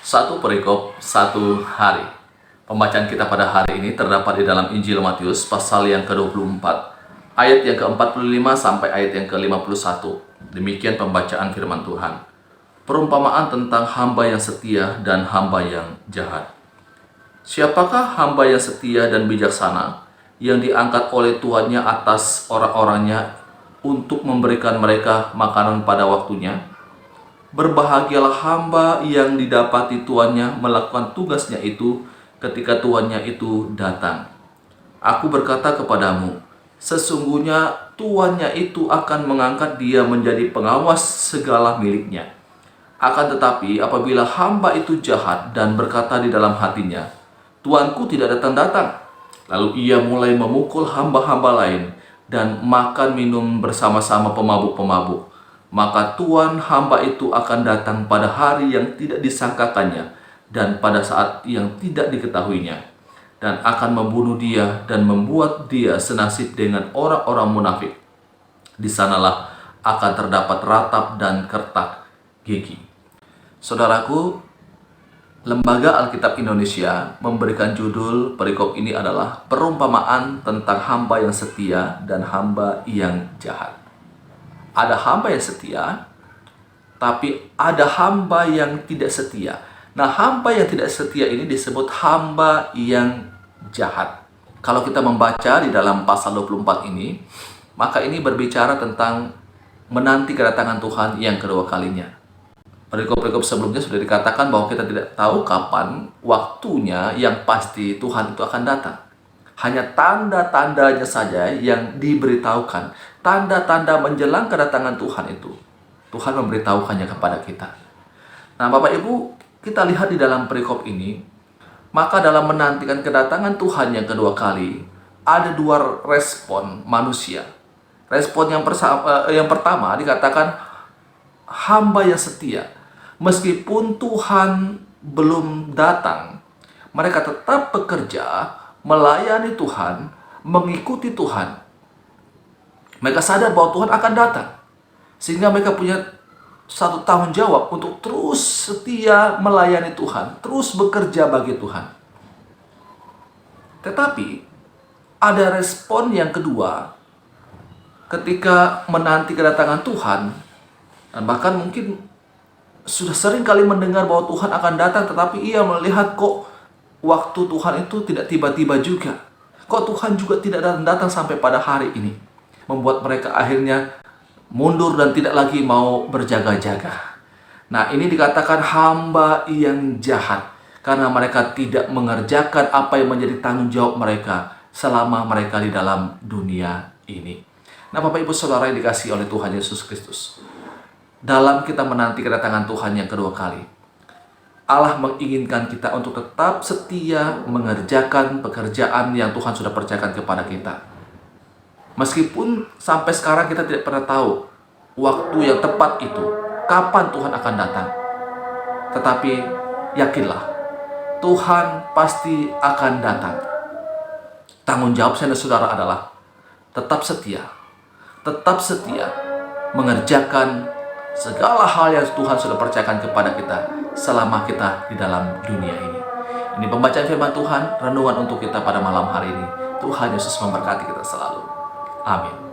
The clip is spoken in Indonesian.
Satu perikop, satu hari. Pembacaan kita pada hari ini terdapat di dalam Injil Matius pasal yang ke-24, ayat yang ke-45 sampai ayat yang ke-51. Demikian pembacaan firman Tuhan. Perumpamaan tentang hamba yang setia dan hamba yang jahat. Siapakah hamba yang setia dan bijaksana yang diangkat oleh tuannya atas orang-orangnya untuk memberikan mereka makanan pada waktunya? Berbahagialah hamba yang didapati tuannya melakukan tugasnya itu ketika tuannya itu datang. Aku berkata kepadamu, sesungguhnya tuannya itu akan mengangkat dia menjadi pengawas segala miliknya. Akan tetapi apabila hamba itu jahat dan berkata di dalam hatinya, Tuanku tidak datang-datang, lalu ia mulai memukul hamba-hamba lain dan makan minum bersama-sama pemabuk-pemabuk, maka tuan hamba itu akan datang pada hari yang tidak disangkakannya dan pada saat yang tidak diketahuinya, dan akan membunuh dia dan membuat dia senasib dengan orang-orang munafik. Di sanalah akan terdapat ratap dan kertak gigi. Saudaraku, Lembaga Alkitab Indonesia memberikan judul perikop ini adalah perumpamaan tentang hamba yang setia dan hamba yang jahat. Ada hamba yang setia, tapi ada hamba yang tidak setia. Nah, hamba yang tidak setia ini disebut hamba yang jahat. Kalau kita membaca di dalam pasal 24 ini, maka ini berbicara tentang menanti kedatangan Tuhan yang kedua kalinya. Perikop-perikop sebelumnya sudah dikatakan bahwa kita tidak tahu kapan waktunya yang pasti Tuhan itu akan datang. Hanya tanda-tandanya saja yang diberitahukan. Tanda-tanda menjelang kedatangan Tuhan itu, Tuhan memberitahukannya kepada kita. Nah, Bapak Ibu, kita lihat di dalam perikop ini, maka dalam menantikan kedatangan Tuhan yang kedua kali, ada dua respon manusia. Respon yang pertama dikatakan hamba yang setia. Meskipun Tuhan belum datang, mereka tetap bekerja, melayani Tuhan, mengikuti Tuhan. Mereka sadar bahwa Tuhan akan datang, sehingga mereka punya satu tanggung jawab untuk terus setia melayani Tuhan, terus bekerja bagi Tuhan. Tetapi ada respon yang kedua ketika menanti kedatangan Tuhan, dan bahkan mungkin sudah sering kali mendengar bahwa Tuhan akan datang, tetapi ia melihat kok waktu Tuhan itu tidak tiba-tiba juga. Kok Tuhan juga tidak datang sampai pada hari ini, membuat mereka akhirnya mundur dan tidak lagi mau berjaga-jaga. Nah, ini dikatakan hamba yang jahat, karena mereka tidak mengerjakan apa yang menjadi tanggung jawab mereka selama mereka di dalam dunia ini. Nah, Bapak Ibu Saudara yang dikasihi oleh Tuhan Yesus Kristus, dalam kita menanti kedatangan Tuhan yang kedua kali, Allah menginginkan kita untuk tetap setia mengerjakan pekerjaan yang Tuhan sudah percayakan kepada kita. Meskipun sampai sekarang kita tidak pernah tahu waktu yang tepat itu, kapan Tuhan akan datang. Tetapi yakinlah, Tuhan pasti akan datang. Tanggung jawab saya dan saudara adalah tetap setia mengerjakan segala hal yang Tuhan sudah percayakan kepada kita selama kita di dalam dunia ini. Ini pembacaan firman Tuhan, renungan untuk kita pada malam hari ini. Tuhan Yesus memberkati kita selalu. Amin.